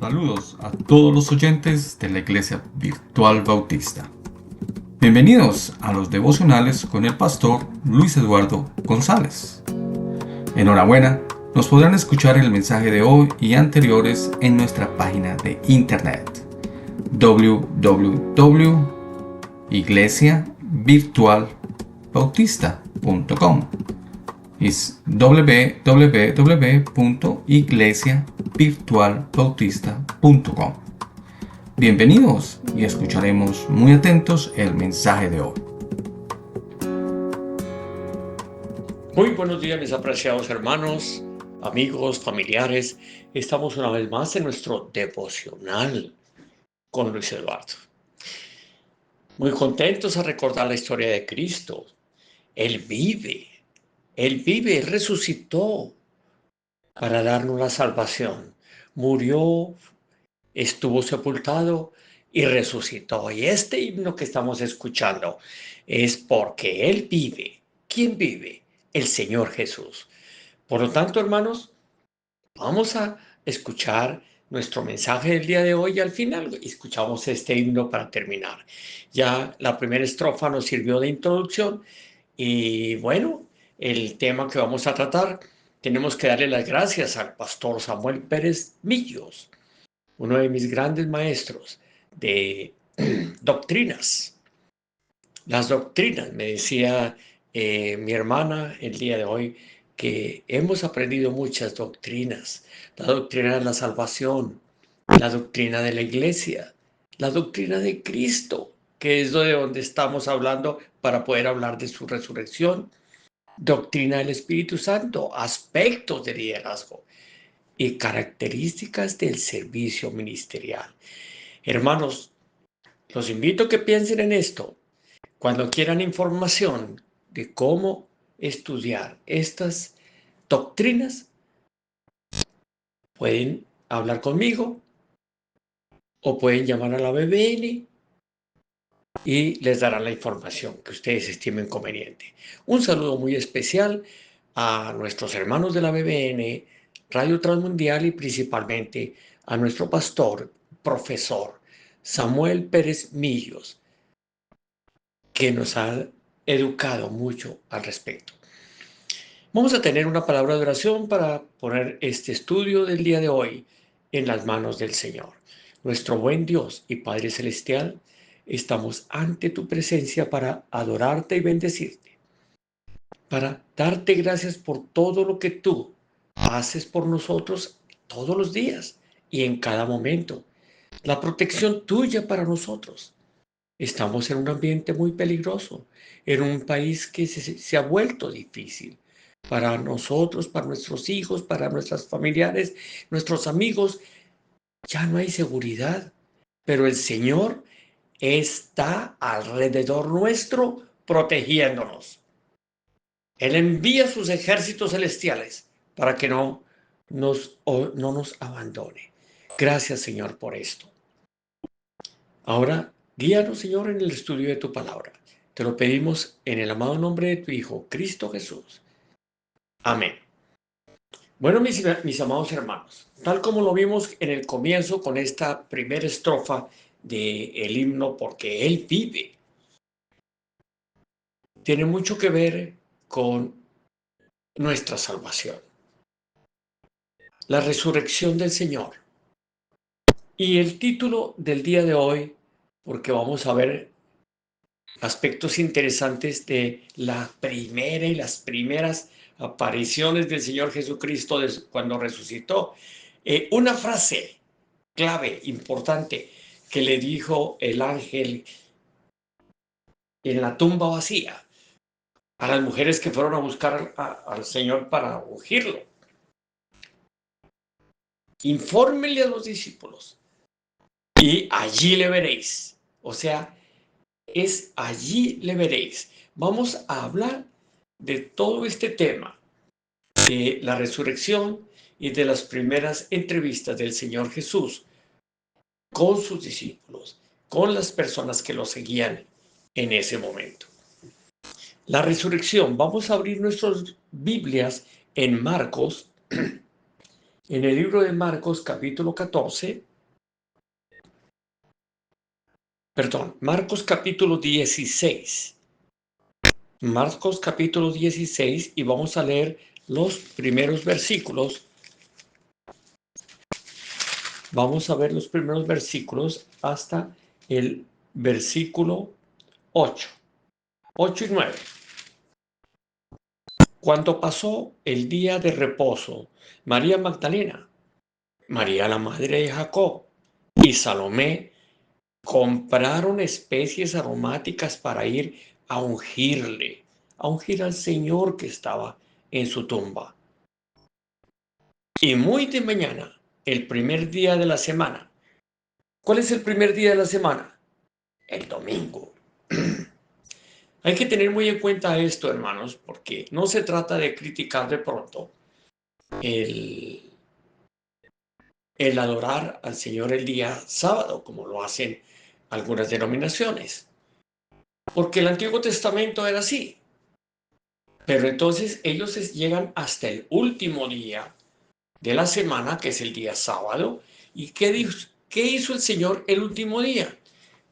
Saludos a todos los oyentes de la Iglesia Virtual Bautista. Bienvenidos a los devocionales con el pastor Luis Eduardo González. Enhorabuena, nos podrán escuchar el mensaje de hoy y anteriores en nuestra página de internet www.iglesiavirtualbautista.com. Es www.iglesiavirtualbautista.com. Bienvenidos y escucharemos muy atentos el mensaje de hoy. Muy buenos días, mis apreciados hermanos, amigos, familiares. Estamos una vez más en nuestro devocional con Luis Eduardo. Muy contentos a recordar la historia de Cristo. Él vive, Él resucitó para darnos la salvación. Murió, estuvo sepultado y resucitó. Y este himno que estamos escuchando es porque Él vive. ¿Quién vive? El Señor Jesús. Por lo tanto, hermanos, vamos a escuchar nuestro mensaje del día de hoy y al final escuchamos este himno para terminar. Ya la primera estrofa nos sirvió de introducción y bueno, el tema que vamos a tratar, tenemos que darle las gracias al pastor Samuel Pérez Millos, uno de mis grandes maestros de doctrinas. Las doctrinas, me decía mi hermana el día de hoy, que hemos aprendido muchas doctrinas. La doctrina de la salvación, la doctrina de la iglesia, la doctrina de Cristo, que es de donde estamos hablando para poder hablar de su resurrección, doctrina del Espíritu Santo, aspectos de liderazgo y características del servicio ministerial. Hermanos, los invito a que piensen en esto. Cuando quieran información de cómo estudiar estas doctrinas, pueden hablar conmigo o pueden llamar a la BBN y les darán la información que ustedes estimen conveniente. Un saludo muy especial a nuestros hermanos de la BBN, Radio Transmundial y principalmente a nuestro pastor, profesor Samuel Pérez Millos, que nos ha educado mucho al respecto. Vamos a tener una palabra de oración para poner este estudio del día de hoy en las manos del Señor. Nuestro buen Dios y Padre Celestial, estamos ante tu presencia para adorarte y bendecirte, para darte gracias por todo lo que tú haces por nosotros todos los días y en cada momento, la protección tuya para nosotros. Estamos en un ambiente muy peligroso, en un país que se ha vuelto difícil para nosotros, para nuestros hijos, para nuestros familiares, nuestros amigos. Ya no hay seguridad, pero el Señor está alrededor nuestro protegiéndonos. Él envía sus ejércitos celestiales para que no nos abandone. Gracias, Señor, por esto. Ahora, guíanos, Señor, en el estudio de tu palabra. Te lo pedimos en el amado nombre de tu Hijo, Cristo Jesús. Amén. Bueno, mis amados hermanos, tal como lo vimos en el comienzo con esta primera estrofa del himno, porque Él vive, tiene mucho que ver con nuestra salvación, la resurrección del Señor. Y el título del día de hoy, porque vamos a ver aspectos interesantes de la primera y las primeras apariciones del Señor Jesucristo cuando resucitó. Una frase clave, importante, que le dijo el ángel en la tumba vacía a las mujeres que fueron a buscar al Señor para ungirlo. Infórmenle a los discípulos y allí le veréis. O sea, es allí le veréis. Vamos a hablar de todo este tema, de la resurrección y de las primeras entrevistas del Señor Jesús con sus discípulos, con las personas que lo seguían en ese momento. La resurrección, vamos a abrir nuestras Biblias en Marcos, en el libro de Marcos capítulo 14, Marcos capítulo 16. Marcos capítulo 16 y vamos a leer los primeros versículos. Vamos a ver los primeros versículos hasta el versículo 8. 8 y 9. Cuando pasó el día de reposo, María Magdalena, María la madre de Jacob y Salomé compraron especies aromáticas para ir a ungir al Señor que estaba en su tumba. Y muy de mañana, el primer día de la semana. ¿Cuál es el primer día de la semana? El domingo. Hay que tener muy en cuenta esto, hermanos, porque no se trata de criticar de pronto el adorar al Señor el día sábado, como lo hacen algunas denominaciones. Porque el Antiguo Testamento era así. Pero entonces ellos llegan hasta el último día de la semana, que es el día sábado. ¿Y qué hizo el Señor el último día?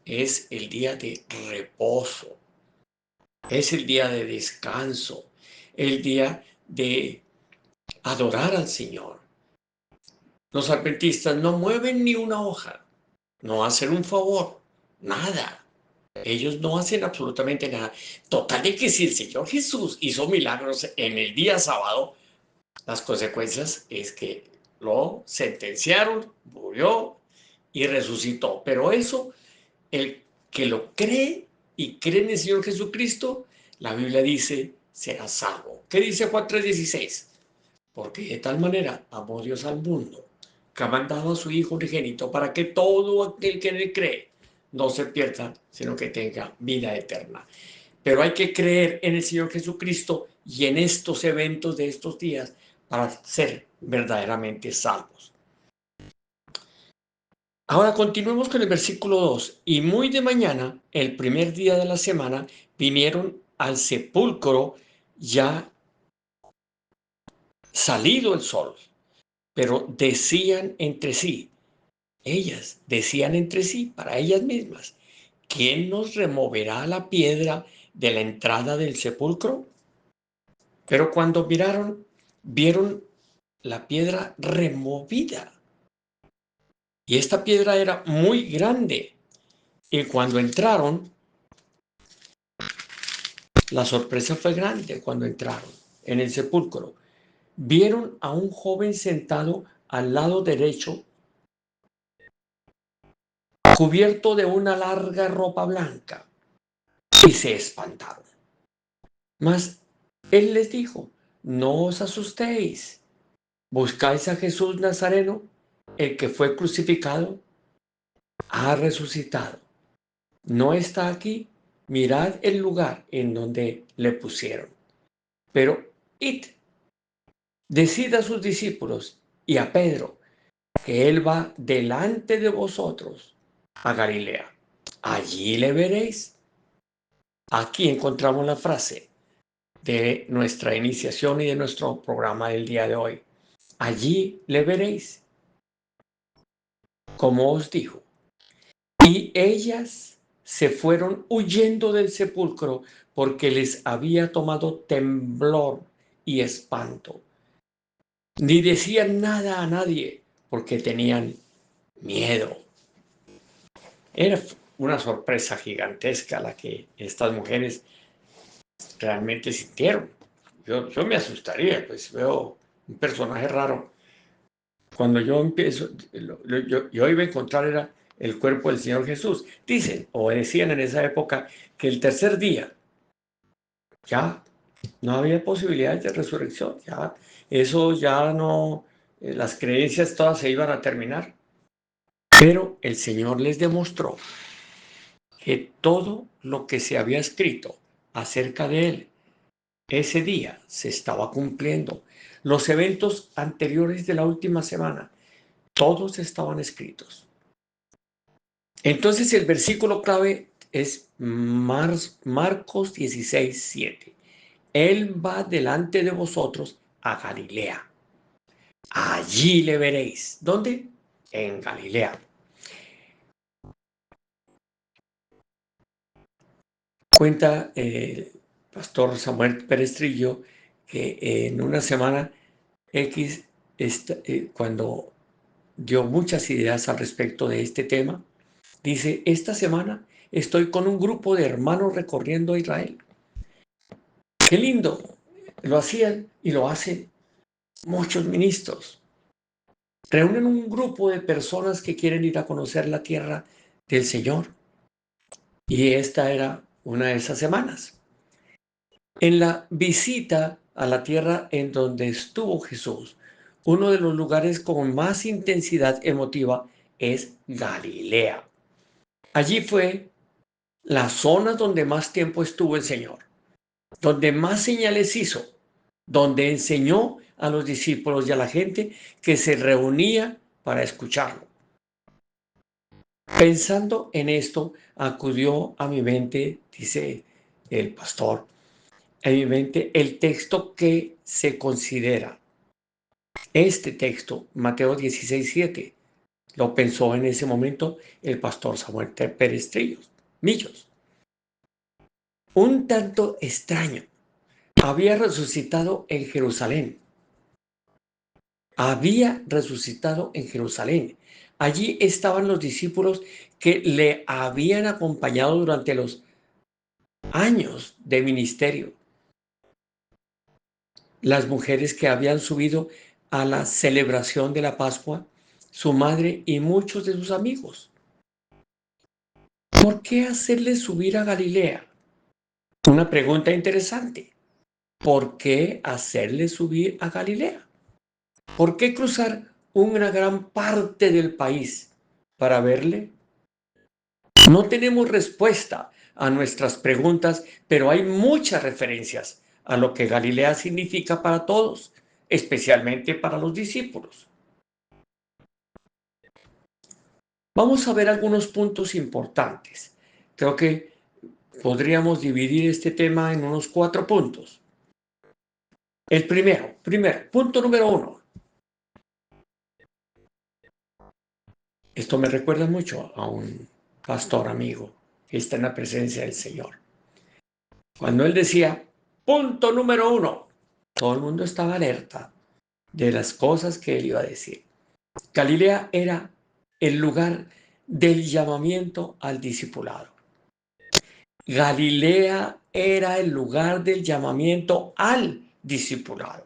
Es el día de reposo. Es el día de descanso. El día de adorar al Señor. Los adventistas no mueven ni una hoja. No hacen un favor. Nada. Ellos no hacen absolutamente nada. Total de que si el Señor Jesús hizo milagros en el día sábado, las consecuencias es que lo sentenciaron, murió y resucitó. Pero eso, el que lo cree y cree en el Señor Jesucristo, la Biblia dice, será salvo. ¿Qué dice Juan 3:16? Porque de tal manera amó Dios al mundo, que ha mandado a su Hijo unigénito para que todo aquel que en él cree no se pierda, sino que tenga vida eterna. Pero hay que creer en el Señor Jesucristo y en estos eventos de estos días para ser verdaderamente salvos. Ahora continuemos con el versículo 2. Y muy de mañana, el primer día de la semana, vinieron al sepulcro ya salido el sol, pero decían entre sí, ellas decían entre sí, para ellas mismas, ¿quién nos removerá la piedra de la entrada del sepulcro? Pero cuando vieron la piedra removida. Y esta piedra era muy grande. Y cuando entraron, la sorpresa fue grande cuando entraron en el sepulcro. Vieron a un joven sentado al lado derecho, cubierto de una larga ropa blanca, y se espantaron. Mas él les dijo, no os asustéis. ¿Buscáis a Jesús Nazareno, el que fue crucificado? Ha resucitado. No está aquí. Mirad el lugar en donde le pusieron. Pero id, decid a sus discípulos y a Pedro que él va delante de vosotros a Galilea. Allí le veréis. Aquí encontramos la frase de nuestra iniciación y de nuestro programa del día de hoy. Allí le veréis, como os dijo. Y ellas se fueron huyendo del sepulcro porque les había tomado temblor y espanto. Ni decían nada a nadie porque tenían miedo. Era una sorpresa gigantesca la que estas mujeres realmente sintieron. Yo me asustaría, pues veo un personaje raro. Cuando yo empiezo, yo iba a encontrar era el cuerpo del Señor Jesús. Dicen o decían en esa época que el tercer día ya no había posibilidades de resurrección, ya eso ya no, las creencias todas se iban a terminar. Pero el Señor les demostró que todo lo que se había escrito acerca de él ese día se estaba cumpliendo. Los eventos anteriores de la última semana, todos estaban escritos. Entonces el versículo clave es Marcos 16:7. Él va delante de vosotros a Galilea. Allí le veréis. ¿Dónde? En Galilea. Cuenta el pastor Samuel Perestrillo que en una semana X, cuando dio muchas ideas al respecto de este tema, dice: esta semana estoy con un grupo de hermanos recorriendo Israel. Qué lindo, lo hacían y lo hacen muchos ministros. Reúnen un grupo de personas que quieren ir a conocer la tierra del Señor. Y esta era una de esas semanas. En la visita a la tierra en donde estuvo Jesús, uno de los lugares con más intensidad emotiva es Galilea. Allí fue la zona donde más tiempo estuvo el Señor, donde más señales hizo, donde enseñó a los discípulos y a la gente que se reunía para escucharlo. Pensando en esto, acudió a mi mente, dice el pastor, a mi mente el texto que se considera. Este texto, Mateo 16:7, lo pensó en ese momento el pastor Samuel Pérez Millos. Un tanto extraño. Había resucitado en Jerusalén. Había resucitado en Jerusalén. Allí estaban los discípulos que le habían acompañado durante los años de ministerio. Las mujeres que habían subido a la celebración de la Pascua, su madre y muchos de sus amigos. ¿Por qué hacerle subir a Galilea? Una pregunta interesante. ¿Por qué hacerle subir a Galilea? ¿Por qué cruzar una gran parte del país para verle? No tenemos respuesta a nuestras preguntas, pero hay muchas referencias a lo que Galilea significa para todos, especialmente para los discípulos. Vamos a ver algunos puntos importantes. Creo que podríamos dividir este tema en unos 4 puntos. El primero, punto número 1. Esto me recuerda mucho a un pastor amigo que está en la presencia del Señor. Cuando él decía, punto número 1, todo el mundo estaba alerta de las cosas que él iba a decir. Galilea era el lugar del llamamiento al discipulado. Galilea era el lugar del llamamiento al discipulado.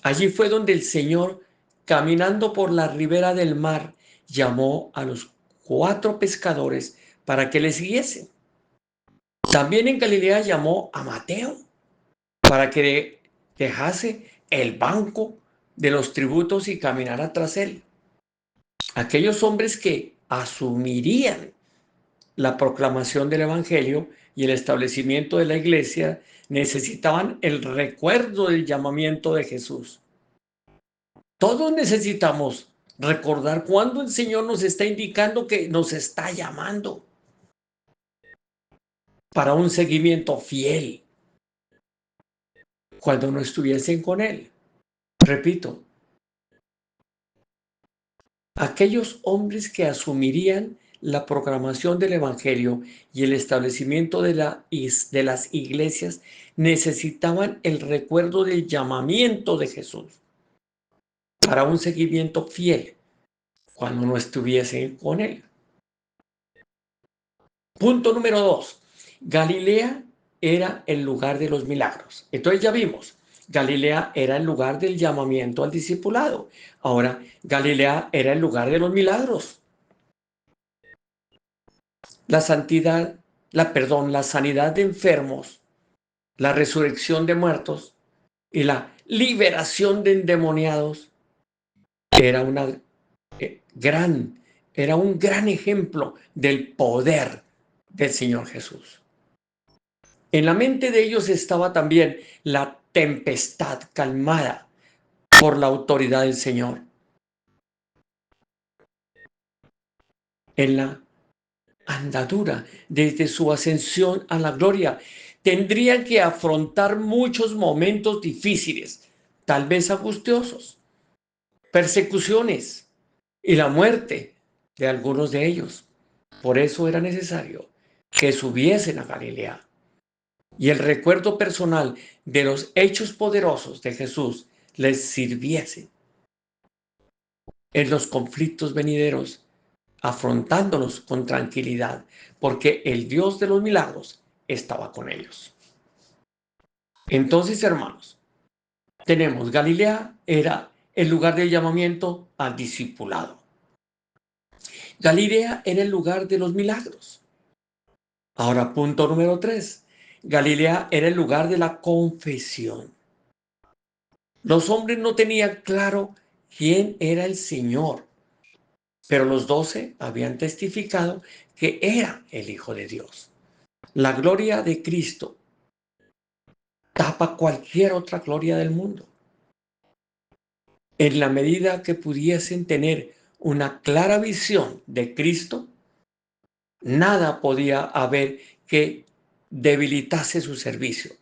Allí fue donde el Señor, caminando por la ribera del mar, llamó a los 4 pescadores para que le siguiesen. También en Galilea llamó a Mateo para que dejase el banco de los tributos y caminara tras él. Aquellos hombres que asumirían la proclamación del Evangelio y el establecimiento de la iglesia necesitaban el recuerdo del llamamiento de Jesús. Todos necesitamos recordar cuándo el Señor nos está indicando que nos está llamando para un seguimiento fiel cuando no estuviesen con Él. Repito, aquellos hombres que asumirían la proclamación del Evangelio y el establecimiento de las iglesias necesitaban el recuerdo del llamamiento de Jesús para un seguimiento fiel cuando no estuviesen con Él. Punto número 2. Galilea era el lugar de los milagros. Entonces ya vimos, Galilea era el lugar del llamamiento al discipulado. Ahora, Galilea era el lugar de los milagros. La sanidad de enfermos, la resurrección de muertos y la liberación de endemoniados era un gran ejemplo del poder del Señor Jesús. En la mente de ellos estaba también la tempestad calmada por la autoridad del Señor. En la andadura desde su ascensión a la gloria, tendrían que afrontar muchos momentos difíciles, tal vez angustiosos, persecuciones y la muerte de algunos de ellos. Por eso era necesario que subiesen a Galilea y el recuerdo personal de los hechos poderosos de Jesús les sirviese en los conflictos venideros, afrontándolos con tranquilidad, porque el Dios de los milagros estaba con ellos. Entonces, hermanos, tenemos Galilea era el lugar del llamamiento al discipulado. Galilea era el lugar de los milagros. Ahora, punto número 3. Galilea era el lugar de la confesión. Los hombres no tenían claro quién era el Señor, pero los 12 habían testificado que era el Hijo de Dios. La gloria de Cristo tapa cualquier otra gloria del mundo. En la medida que pudiesen tener una clara visión de Cristo, nada podía haber que debilitase su servicio,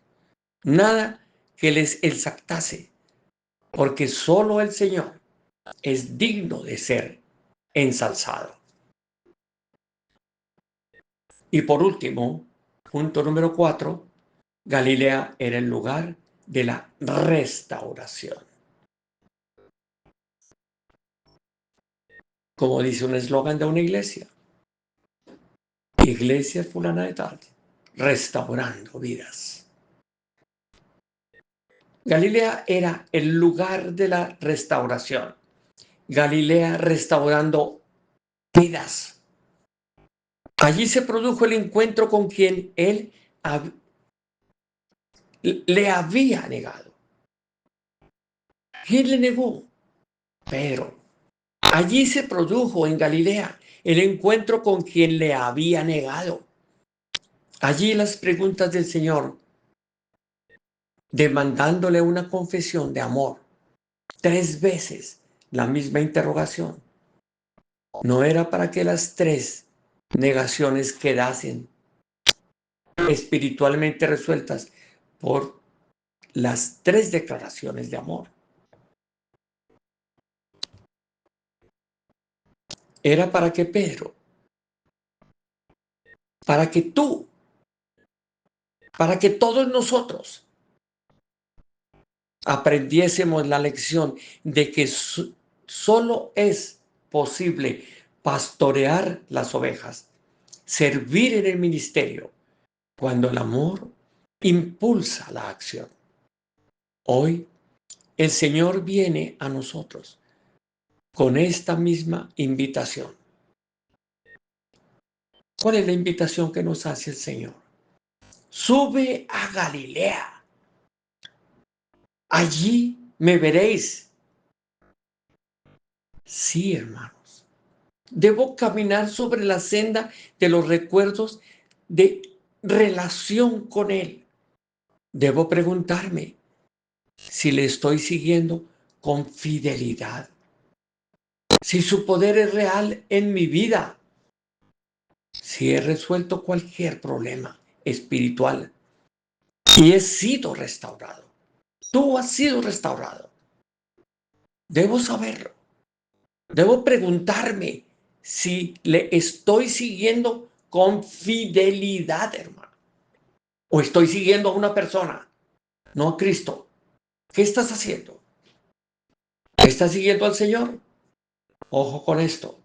nada que les exaltase, porque solo el Señor es digno de ser ensalzado. Y por último, punto número 4, Galilea era el lugar de la restauración. Como dice un eslogan de una iglesia, Iglesia fulana de tal, restaurando vidas. Galilea era el lugar de la restauración. Galilea restaurando vidas. Allí se produjo el encuentro con quien él le había negado. ¿Quién le negó? Pedro. Allí se produjo en Galilea el encuentro con quien le había negado. Allí las preguntas del Señor, demandándole una confesión de amor. 3 veces la misma interrogación. No era para que las 3 negaciones quedasen espiritualmente resueltas por las 3 declaraciones de amor. Era para que Pedro, para que tú, para que todos nosotros aprendiésemos la lección de que solo es posible pastorear las ovejas, servir en el ministerio, cuando el amor impulsa la acción. Hoy el Señor viene a nosotros con esta misma invitación. ¿Cuál es la invitación que nos hace el Señor? Sube a Galilea. Allí me veréis. Sí, hermanos. Debo caminar sobre la senda de los recuerdos de relación con Él. Debo preguntarme si le estoy siguiendo con fidelidad, si su poder es real en mi vida, si he resuelto cualquier problema espiritual y he sido restaurado. Tú has sido restaurado. Debo saberlo. Debo preguntarme si le estoy siguiendo con fidelidad, hermano. O estoy siguiendo a una persona, no a Cristo. ¿Qué estás haciendo? ¿Estás siguiendo al Señor? Ojo con esto.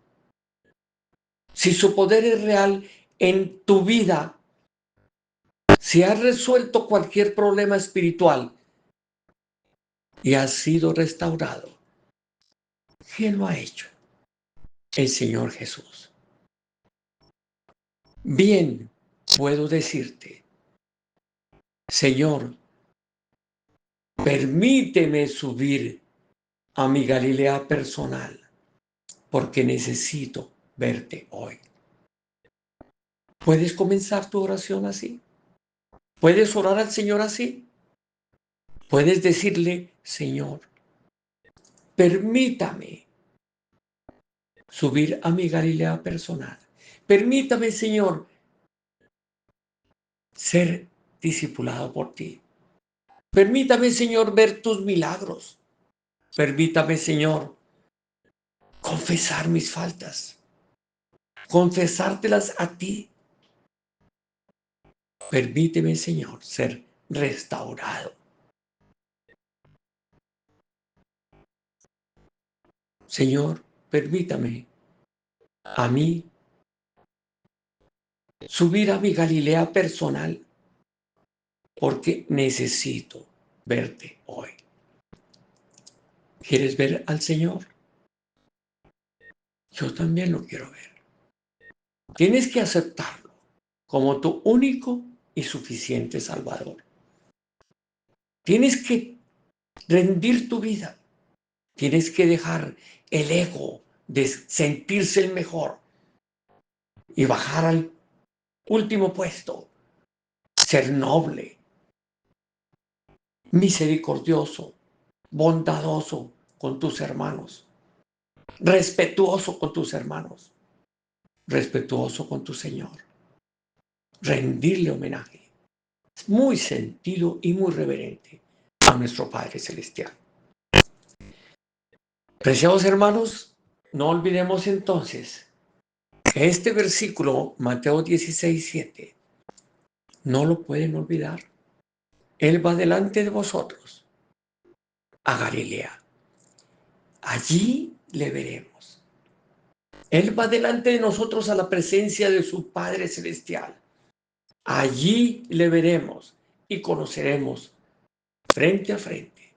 Si su poder es real en tu vida, si has resuelto cualquier problema espiritual y has sido restaurado, ¿quién lo ha hecho? El Señor Jesús. Bien, puedo decirte, Señor, permíteme subir a mi Galilea personal, porque necesito verte hoy. ¿Puedes comenzar tu oración así? ¿Puedes orar al Señor así? Puedes decirle, Señor, permítame subir a mi Galilea personal. Permítame, Señor, ser discipulado por ti. Permítame, Señor, ver tus milagros. Permítame, Señor, confesar mis faltas, confesártelas a ti. Permíteme, Señor, ser restaurado. Señor, permítame a mí subir a mi Galilea personal porque necesito verte hoy. ¿Quieres ver al Señor? Yo también lo quiero ver. Tienes que aceptarlo como tu único y suficiente Salvador. Tienes que rendir tu vida. Tienes que dejar el ego de sentirse el mejor y bajar al último puesto. Ser noble, misericordioso, bondadoso con tus hermanos, respetuoso con tus hermanos, respetuoso con tu Señor. Rendirle homenaje. Es muy sentido y muy reverente a nuestro Padre Celestial. Preciados hermanos, no olvidemos entonces que este versículo, Mateo 16:7, no lo pueden olvidar. Él va delante de vosotros a Galilea. Allí le veremos. Él va delante de nosotros a la presencia de su Padre Celestial. Allí le veremos y conoceremos frente a frente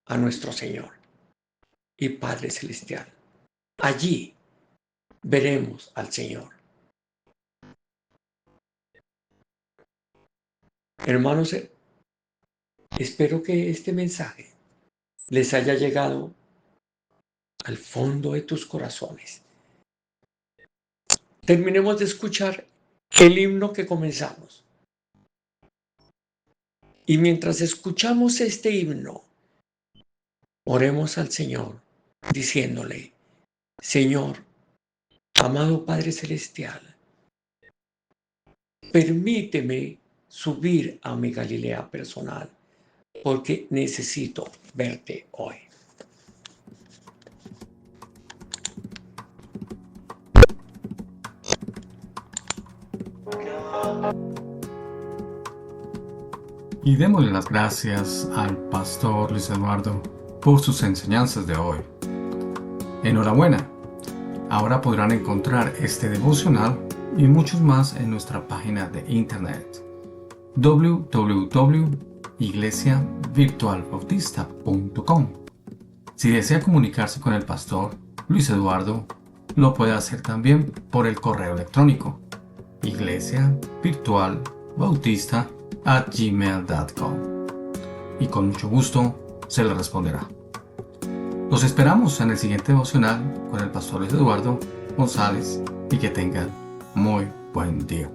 a nuestro Señor y Padre Celestial. Allí veremos al Señor. Hermanos, espero que este mensaje les haya llegado al fondo de tus corazones. Terminemos de escuchar el himno que comenzamos. Y mientras escuchamos este himno, oremos al Señor diciéndole: Señor, amado Padre Celestial, permíteme subir a mi Galilea personal porque necesito verte hoy. Y démosle las gracias al pastor Luis Eduardo por sus enseñanzas de hoy. Enhorabuena. Ahora podrán encontrar este devocional y muchos más en nuestra página de internet www.iglesiavirtualbautista.com. Si desea comunicarse con el pastor Luis Eduardo, lo puede hacer también por el correo electrónico iglesiavirtualbautista@gmail.com, y con mucho gusto se le responderá. Los esperamos en el siguiente devocional con el pastor Luis Eduardo González, y que tengan muy buen día.